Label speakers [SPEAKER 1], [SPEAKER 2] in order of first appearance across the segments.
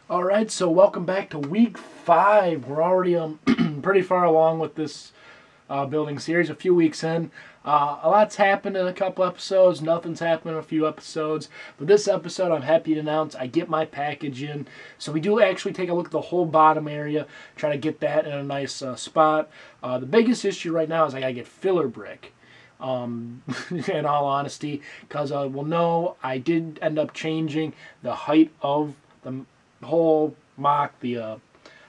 [SPEAKER 1] Alright, so welcome back to week 5. We're already pretty far along with this building series, a few weeks in. A lot's happened in a couple episodes, nothing's happened in a few episodes. But this episode, I'm happy to announce, I get my package in. So we do actually take a look at the whole bottom area, try to get that in a nice spot. The biggest issue right now is I gotta get filler brick. In all honesty, because well, no, I did end up changing the height of the whole mock, I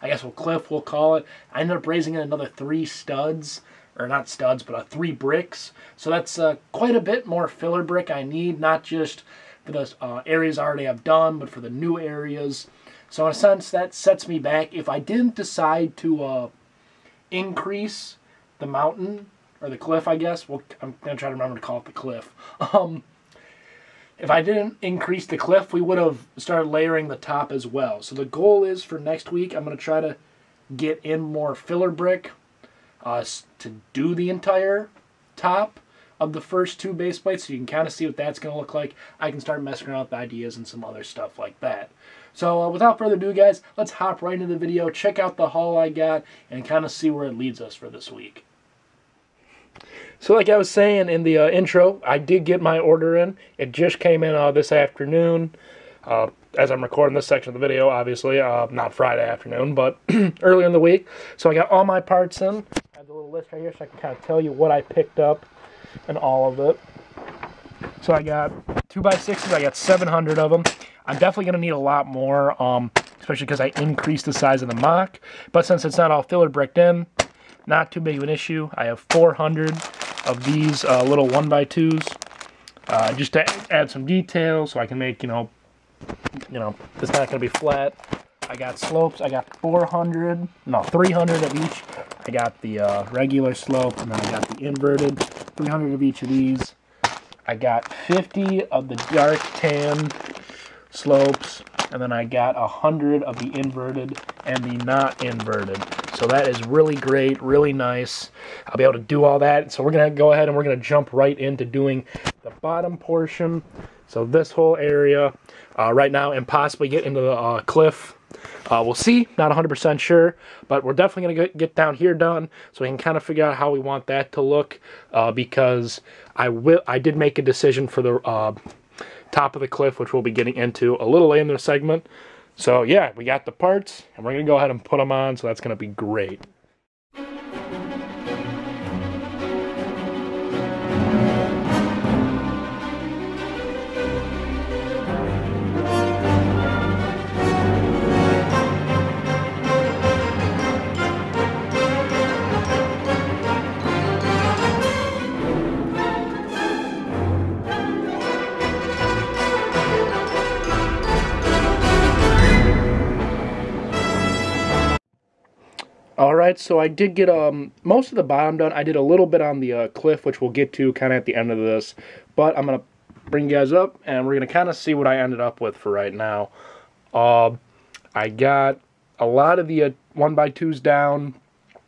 [SPEAKER 1] guess cliff we'll call it. I ended up raising it another 3 studs, or not studs, but 3 bricks. So that's quite a bit more filler brick I need, not just for the areas I already have done, but for the new areas. So in a sense, that sets me back. If I didn't decide to increase the mountain, or the cliff, I guess. Well, I'm going to try to remember to call it the cliff. If I didn't increase the cliff, we would have started layering the top as well. So the goal is for next week, I'm going to try to get in more filler brick to do the entire top of the first 2 base plates, so you can kind of see what that's going to look like. I can start messing around with ideas and some other stuff like that. So without further ado, guys, let's hop right into the video, check out the haul I got, and kind of see where it leads us for this week. So like I was saying in the intro, I did get my order in. It just came in this afternoon. As I'm recording this section of the video, obviously, not Friday afternoon, but earlier in the week. So I got all my parts in. I have the little list right here so I can kind of tell you what I picked up and all of it. So I got 2x6s, I got 700 of them. I'm definitely going to need a lot more, especially because I increased the size of the mock. But since it's not all filler bricked in, not too big of an issue. I have 400 of these little 1x2s, just to add some detail so I can make, it's not going to be flat. I got slopes. I got 300 of each. I got the regular slope, and then I got the inverted. 300 of each of these. I got 50 of the dark tan slopes, and then I got 100 of the inverted and the not inverted. So that is really great, really nice. I'll be able to do all that. So we're going to go ahead and we're going to jump right into doing the bottom portion. So this whole area right now, and possibly get into the cliff. We'll see, not 100% sure, but we're definitely going to get down here done so we can kind of figure out how we want that to look, because I did make a decision for the top of the cliff, which we'll be getting into a little later in the segment. So yeah, we got the parts, and we're going to go ahead and put them on, so that's going to be great. Alright, so I did get most of the bottom done. I did a little bit on the cliff, which we'll get to kind of at the end of this. But I'm going to bring you guys up, and we're going to kind of see what I ended up with for right now. I got a lot of the 1x2s down.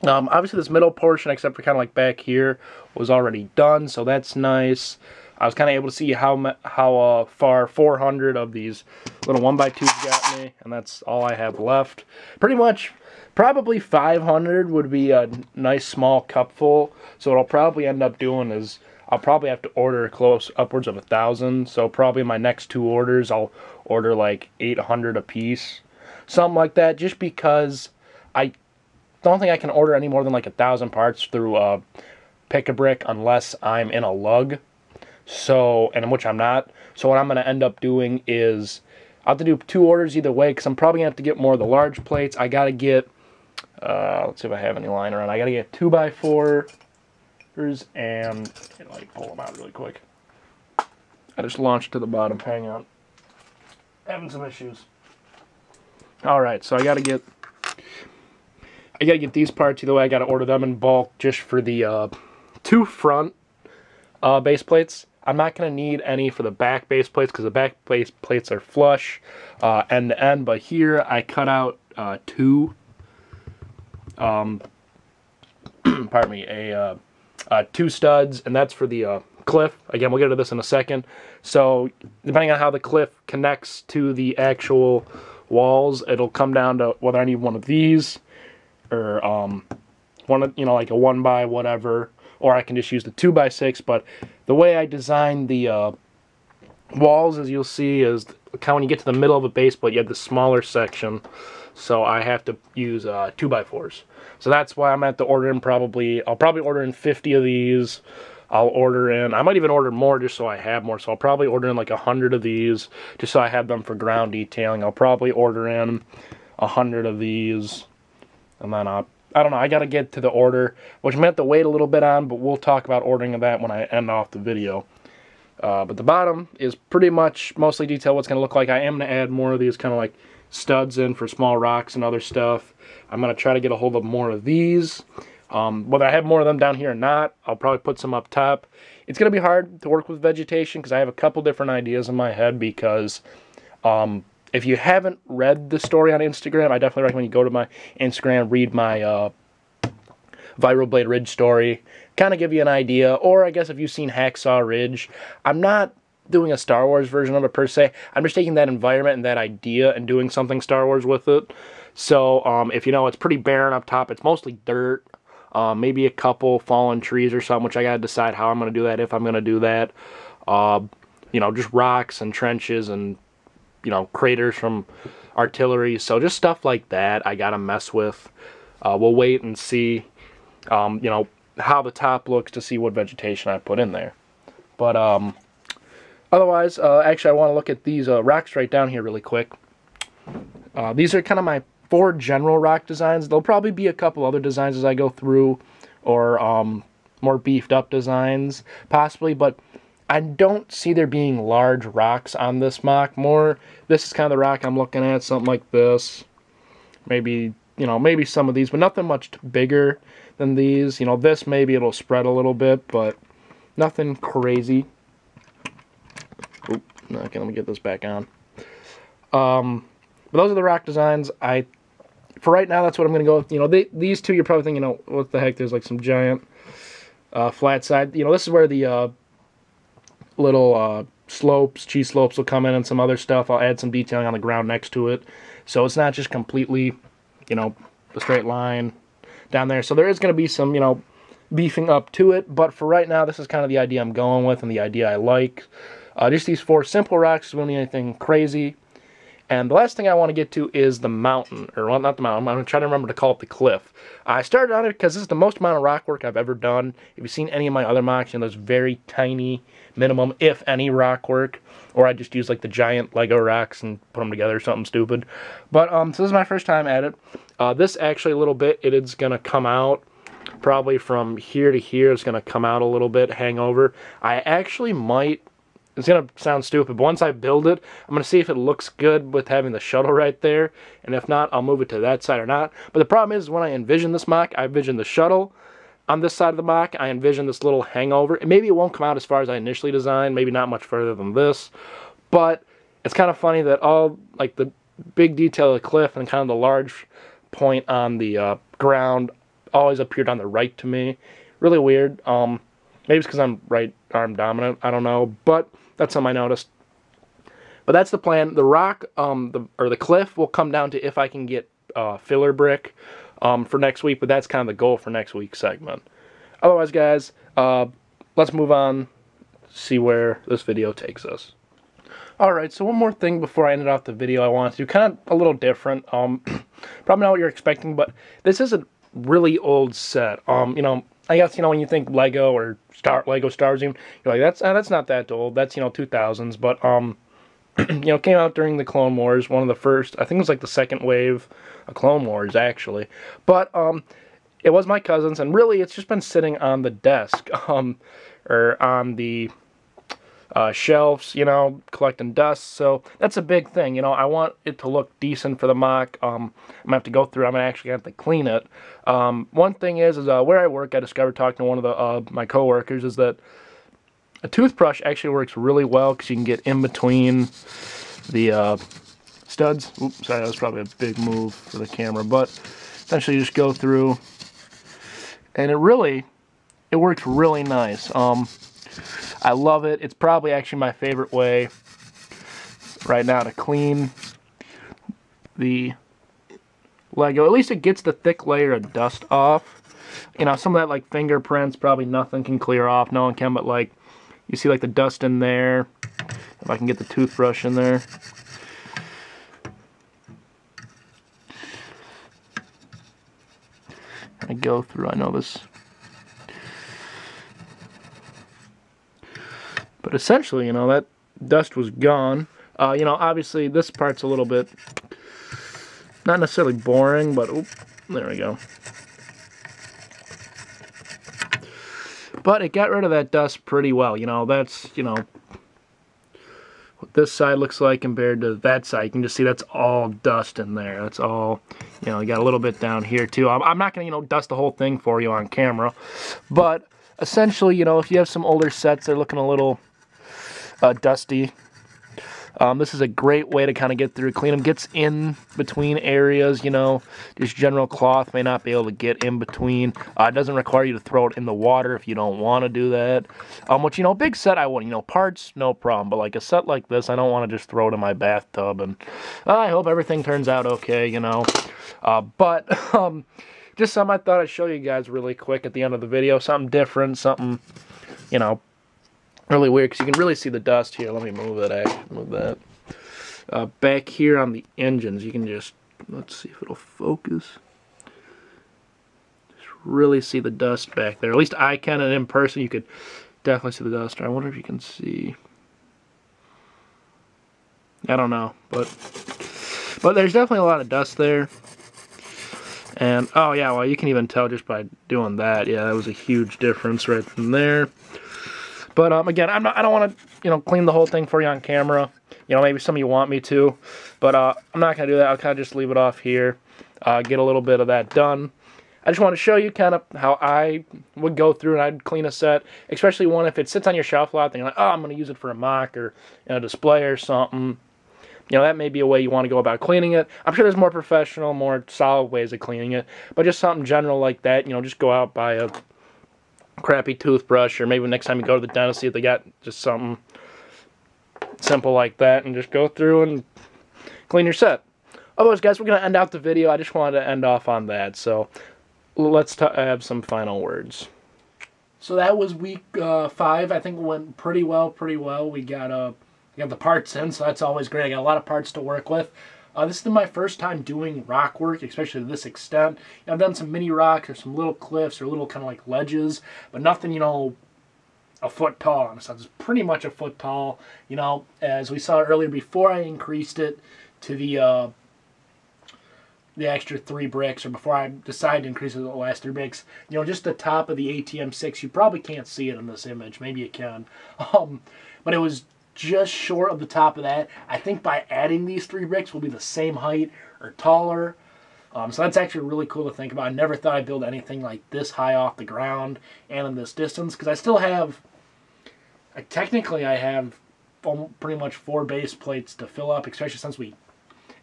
[SPEAKER 1] Obviously, this middle portion, except for kind of like back here, was already done, so that's nice. I was kind of able to see how far 400 of these little 1x2s got me, and that's all I have left. Pretty much, probably 500 would be a nice small cupful. So what I'll probably end up doing is I'll probably have to order upwards of 1,000. So probably my next 2 orders, I'll order like 800 a piece, something like that, just because I don't think I can order any more than like 1,000 parts through Pick-a-Brick unless I'm in a lug. So, and which I'm not. So what I'm going to end up doing is I'll have to do 2 orders either way, because I'm probably going to have to get more of the large plates. I got to get, let's see if I have any lying around. I got to get 2x4s, and let me pull them out really quick. I just launched to the bottom. Hang on. Having some issues. Alright, so I got to get these parts either way. I got to order them in bulk just for the 2 front base plates. I'm not going to need any for the back base plates because the back base plates are flush end to end, but here I cut out 2 pardon me, 2 studs, and that's for the cliff. Again, we'll get to this in a second. So depending on how the cliff connects to the actual walls, it'll come down to whether I need one of these or one of, you know, like a 1x whatever, or I can just use the 2x6. But the way I designed the walls, as you'll see, is kind of when you get to the middle of a base plate, you have the smaller section, so I have to use 2x4s. So that's why I'm at the order in I'll probably order in 50 of these. I'll order in, I might even order more just so I have more, so I'll probably order in like 100 of these just so I have them for ground detailing. I'll probably order in 100 of these, and then I don't know, I gotta get to the order, which I might have to wait a little bit on, but we'll talk about ordering of that when I end off the video. But the bottom is pretty much mostly detailed what's going to look like. I am going to add more of these kind of like studs in for small rocks and other stuff. I'm going to try to get a hold of more of these. Whether I have more of them down here or not, I'll probably put some up top. It's going to be hard to work with vegetation because I have a couple different ideas in my head, because if you haven't read the story on Instagram, I definitely recommend you go to my Instagram, read my Vibroblade Ridge story, kind of give you an idea. Or I guess if you've seen Hacksaw Ridge, I'm not doing a Star Wars version of it per se. I'm just taking that environment and that idea and doing something Star Wars with it. So if you know, it's pretty barren up top. It's mostly dirt, maybe a couple fallen trees or something, which I gotta decide how I'm gonna do that, if I'm gonna do that. You know, just rocks and trenches and, you know, craters from artillery. So just stuff like that I gotta mess with. We'll wait and see, you know, how the top looks to see what vegetation I put in there. But otherwise, actually I want to look at these rocks right down here really quick. These are kind of my 4 general rock designs. There'll probably be a couple other designs as I go through, or more beefed up designs possibly, but I don't see there being large rocks on this mock. This is kind of the rock I'm looking at, something like this. Maybe, you know, maybe some of these, but nothing much bigger than these. You know, this maybe it'll spread a little bit, but nothing crazy. Oop, okay, let me get this back on. But those are the rock designs. For right now, that's what I'm going to go with. You know, these two, you're probably thinking, you know, what the heck, there's like some giant flat side. You know, this is where the little slopes, cheese slopes will come in, and some other stuff. I'll add some detailing on the ground next to it. So it's not just completely, you know, a straight line down there. So there is going to be some, you know, beefing up to it. But for right now, this is kind of the idea I'm going with and the idea I like. Just these 4 simple rocks. We don't need anything crazy. And the last thing I want to get to is the mountain. Or, well, not the mountain. I'm going to try to remember to call it the cliff. I started on it because this is the most amount of rock work I've ever done. If you've seen any of my other mocks, you know, there's very tiny, minimum, if any, rock work. Or I just use like the giant Lego rocks and put them together or something stupid. But, so this is my first time at it. This actually a little bit, it is going to come out probably from here to here. It's going to come out a little bit, hang over. I actually might, it's going to sound stupid, but once I build it, I'm going to see if it looks good with having the shuttle right there. And if not, I'll move it to that side or not. But the problem is, when I envision this mock, I envision the shuttle on this side of the mock. I envision this little hangover. And maybe it won't come out as far as I initially designed, maybe not much further than this. But it's kind of funny that all, like, the big detail of the cliff and kind of the large point on the ground always appeared on the right to me. Really weird. Maybe it's because I'm right arm dominant. I don't know. But that's something I noticed. But that's the plan. The rock, or the cliff, will come down to if I can get filler brick for next week. But that's kind of the goal for next week's segment. Otherwise, guys, let's move on, see where this video takes us. Alright, so one more thing before I ended off the video I wanted to do, kind of a little different. Probably not what you're expecting, but this is a really old set. You know, I guess, you know, when you think Lego or Lego Star Wars, you're like, that's not that old. That's, you know, 2000s. But, you know, came out during the Clone Wars, one of the first, I think it was like the second wave of Clone Wars, actually. But, it was my cousin's, and really, it's just been sitting on the desk, or on the shelves, you know, collecting dust. So that's a big thing. You know, I want it to look decent for the mock. I'm gonna have to go through. I'm gonna actually have to clean it. One thing is where I work, I discovered talking to one of the my coworkers, is that a toothbrush actually works really well because you can get in between the studs. Oops, sorry, that was probably a big move for the camera, but essentially you just go through, and it works really nice. I love it. It's probably actually my favorite way right now to clean the Lego. At least it gets the thick layer of dust off. You know, some of that like fingerprints, probably nothing can clear off. No one can, but like, you see like the dust in there. If I can get the toothbrush in there. I go through, I know this. But essentially, you know, that dust was gone. You know, obviously this part's a little bit, not necessarily boring, but, oop, there we go. But it got rid of that dust pretty well. You know, that's, you know, what this side looks like compared to that side. You can just see that's all dust in there. That's all, you know, you got a little bit down here too. I'm not going to, you know, dust the whole thing for you on camera. But essentially, you know, if you have some older sets, they're looking a little dusty. This is a great way to kind of get through, clean them. Gets in between areas, you know. Just general cloth may not be able to get in between. It doesn't require you to throw it in the water if you don't want to do that. Which, you know, big set I wouldn't. You know, parts, no problem. But like a set like this, I don't want to just throw it in my bathtub. And I hope everything turns out okay, you know. Just something I thought I'd show you guys really quick at the end of the video. Something different, something, you know, really weird, because you can really see the dust here. Let me move that, actually, move that. Back here on the engines, you can just, let's see if it'll focus. Just really see the dust back there. At least I can, and in person you could definitely see the dust. I wonder if you can see. I don't know, but there's definitely a lot of dust there. And, oh yeah, well, you can even tell just by doing that. Yeah, that was a huge difference right from there. But again, I don't want to, you know, clean the whole thing for you on camera. You know, maybe some of you want me to, but I'm not going to do that. I'll kind of just leave it off here, get a little bit of that done. I just want to show you kind of how I would go through and I'd clean a set, especially one if it sits on your shelf a lot, then you're like, oh, I'm going to use it for a mock or, you know, display or something. You know, that may be a way you want to go about cleaning it. I'm sure there's more professional, more solid ways of cleaning it, but just something general like that, you know, just go out, buy a crappy toothbrush, or maybe next time you go to the dentist, see if they got just something simple like that, and just go through and clean your set. Otherwise, guys, we're going to end out the video. I just wanted to end off on that, so let's have some final words. So that was week 5. I think it went pretty well. We got the parts in, so that's always great. I got a lot of parts to work with. This is my first time doing rock work, especially to this extent. You know, I've done some mini rocks or some little cliffs or little kind of like ledges, but nothing, you know, a foot tall. So it's pretty much a foot tall. You know, as we saw earlier, before I increased it to the extra 3 bricks, or before I decided to increase it to the last 3 bricks, you know, just the top of the ATM6, you probably can't see it in this image. Maybe you can. But it was just short of the top of that. I think by adding these 3 bricks will be the same height or taller. So that's actually really cool to think about. I never thought I'd build anything like this high off the ground and in this distance, because I still have, technically I have pretty much 4 base plates to fill up, especially since we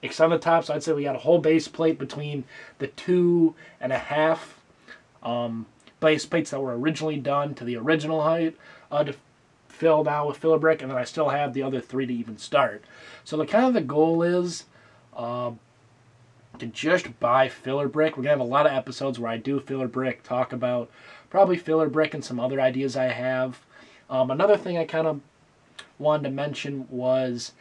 [SPEAKER 1] extend the top. So I'd say we got a whole base plate between the 2.5 base plates that were originally done to the original height to fill now with filler brick, and then I still have the other 3 to even start. So the goal is to just buy filler brick. We're gonna have a lot of episodes where I do filler brick, talk about probably filler brick and some other ideas I have. Another thing I kind of wanted to mention was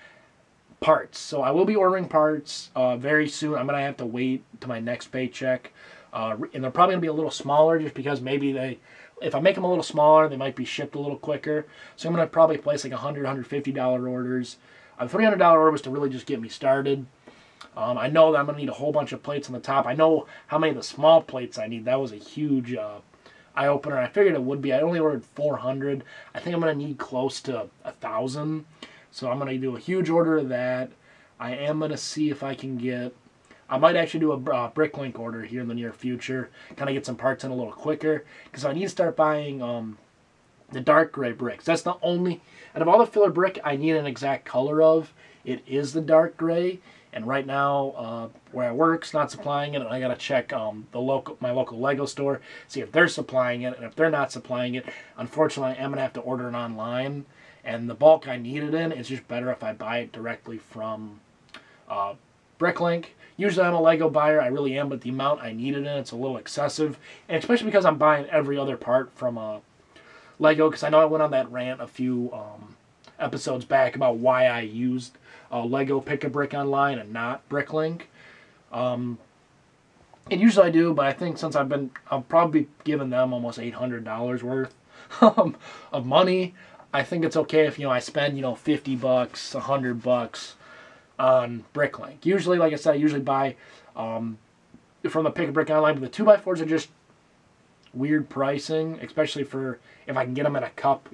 [SPEAKER 1] parts. So I will be ordering parts very soon. I'm gonna have to wait to my next paycheck, and they're probably gonna be a little smaller, just because maybe if I make them a little smaller, they might be shipped a little quicker. So I'm going to probably place like $100, $150 orders. The $300 order was to really just get me started. I know that I'm going to need a whole bunch of plates on the top. I know how many of the small plates I need. That was a huge eye-opener. I figured it would be. I only ordered 400. I think I'm going to need close to 1,000. So I'm going to do a huge order of that. I am going to see if I can get... I might actually do a Bricklink order here in the near future, kind of get some parts in a little quicker, because I need to start buying the dark gray bricks. That's the only, out of all the filler brick I need an exact color of, it is the dark gray, and right now where I work's not supplying it, and I got to check my local Lego store, see if they're supplying it, and if they're not supplying it, unfortunately I am going to have to order it online, and the bulk I need it in, it's just better if I buy it directly from Bricklink. Usually I'm a Lego buyer, I really am, but the amount I need it in, it's a little excessive. And especially because I'm buying every other part from Lego, because I know I went on that rant a few episodes back about why I used Lego Pick-a-Brick online and not Bricklink. And usually I do, but I think since I'll probably be giving them almost $800 worth of money. I think it's okay if, I spend, $50, $100 on Bricklink. Usually, like I said, I usually buy from the Pick-a-Brick online, but the 2x4s are just weird pricing, especially for if I can get them in a cup,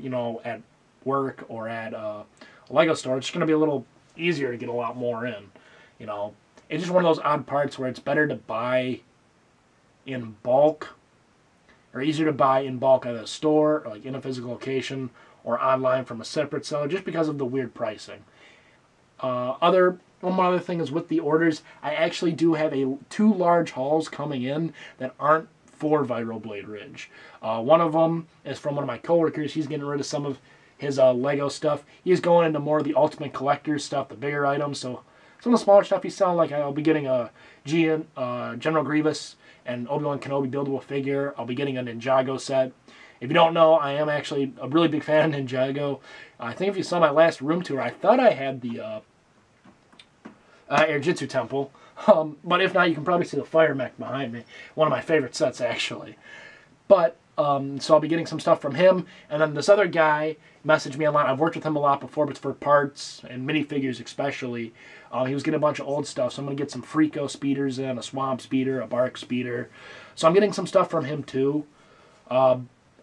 [SPEAKER 1] at work or at a Lego store. It's just going to be a little easier to get a lot more in, It's just one of those odd parts where it's better to buy in bulk, or easier to buy in bulk at a store, or like in a physical location, or online from a separate seller, just because of the weird pricing. One more other thing is with the orders, I actually do have 2 large hauls coming in that aren't for Vibroblade Ridge. One of them is from one of my coworkers. He's getting rid of some of his Lego stuff. He's going into more of the Ultimate Collector stuff, the bigger items. So some of the smaller stuff he's selling, like I'll be getting a General Grievous and Obi-Wan Kenobi buildable figure. I'll be getting a Ninjago set. If you don't know, I am actually a really big fan of Ninjago. I think if you saw my last room tour, I thought I had the Air Jitsu Temple. But if not, you can probably see the Fire Mech behind me. One of my favorite sets, actually. But, so I'll be getting some stuff from him. And then this other guy messaged me online. I've worked with him a lot before, but it's for parts and minifigures especially. He was getting a bunch of old stuff, so I'm going to get some Freako speeders in, a Swamp speeder, a Bark speeder. So I'm getting some stuff from him, too.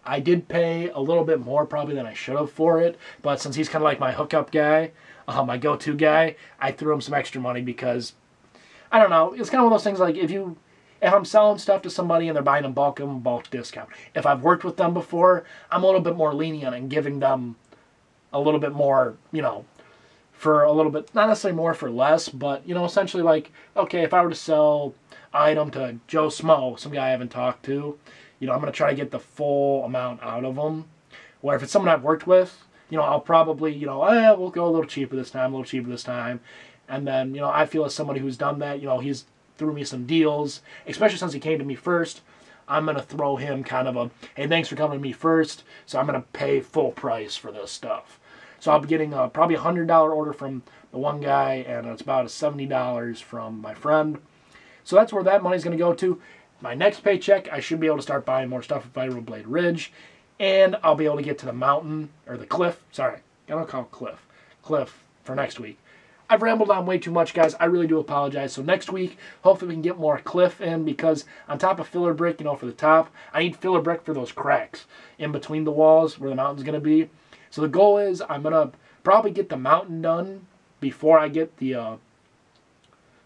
[SPEAKER 1] I did pay a little bit more probably than I should have for it, but since he's kind of like my hookup guy, my go-to guy, I threw him some extra money because, I don't know, it's kind of one of those things like if I'm selling stuff to somebody and they're buying in bulk, give them a bulk discount. If I've worked with them before, I'm a little bit more lenient and giving them a little bit more, for a little bit, not necessarily more for less, but, essentially like, okay, if I were to sell an item to Joe Smo, some guy I haven't talked to, I'm going to try to get the full amount out of them. Where if it's someone I've worked with, I'll probably, we'll go a little cheaper this time, And then, I feel as somebody who's done that, he's threw me some deals, especially since he came to me first. I'm going to throw him kind of a, hey, thanks for coming to me first, so I'm going to pay full price for this stuff. So I'll be getting probably a $100 order from the one guy, and it's about $70 from my friend. So that's where that money's going to go to. My next paycheck, I should be able to start buying more stuff at Vibroblade Ridge, and I'll be able to get to the mountain, or the cliff, sorry, I don't call it cliff for next week. I've rambled on way too much, guys. I really do apologize. So next week, hopefully we can get more cliff in, because on top of filler brick, for the top, I need filler brick for those cracks in between the walls where the mountain's going to be. So the goal is I'm going to probably get the mountain done before I get the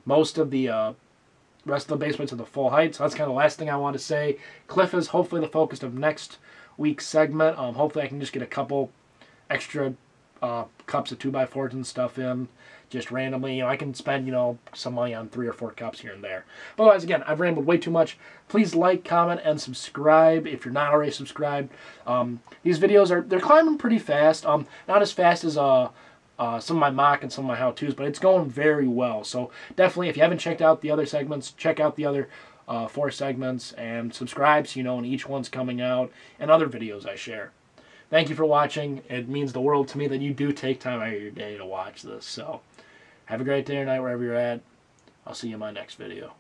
[SPEAKER 1] most of the rest of the basement to the full height. So that's kind of the last thing I want to say. Cliff is hopefully the focus of next week's segment. Hopefully I can just get a couple extra cups of 2x4s and stuff in just randomly. I can spend, some money on 3 or 4 cups here and there. But otherwise, again, I've rambled way too much. Please like, comment, and subscribe if you're not already subscribed. These videos they're climbing pretty fast. Not as fast as some of my mock and some of my how-tos, but it's going very well. So definitely, if you haven't checked out the other segments, check out the other 4 segments and subscribe so you know when each one's coming out and other videos I share. Thank you for watching. It means the world to me that you do take time out of your day to watch this. So have a great day or night wherever you're at. I'll see you in my next video.